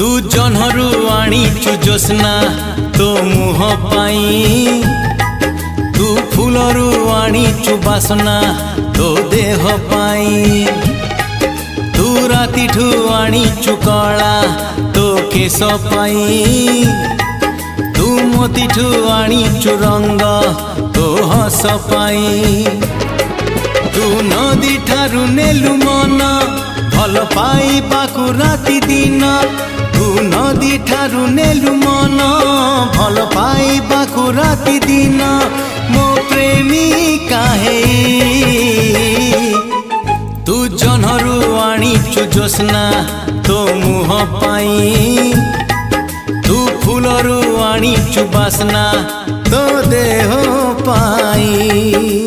तू जन्हरु आनीचु जोस्ना तो मुह पाई, तू फूलरु आनीचु बासना तो देह पाई, तू रातिठु आनीचु कला तो केश पाई, तू मोतीठु आनीचु रंग तो हस पाई, तू नदी ठारू नेलु मन भल पाइबाकु राति दिन, तू नदी ठारू नेलु मन भल पाइबाकु राति दिन, मो प्रेमिका हे तू जन्हरु आनीचु जोस्ना तो मुह पाई, तू फूलरु आनीचु बासना तो देह पाई।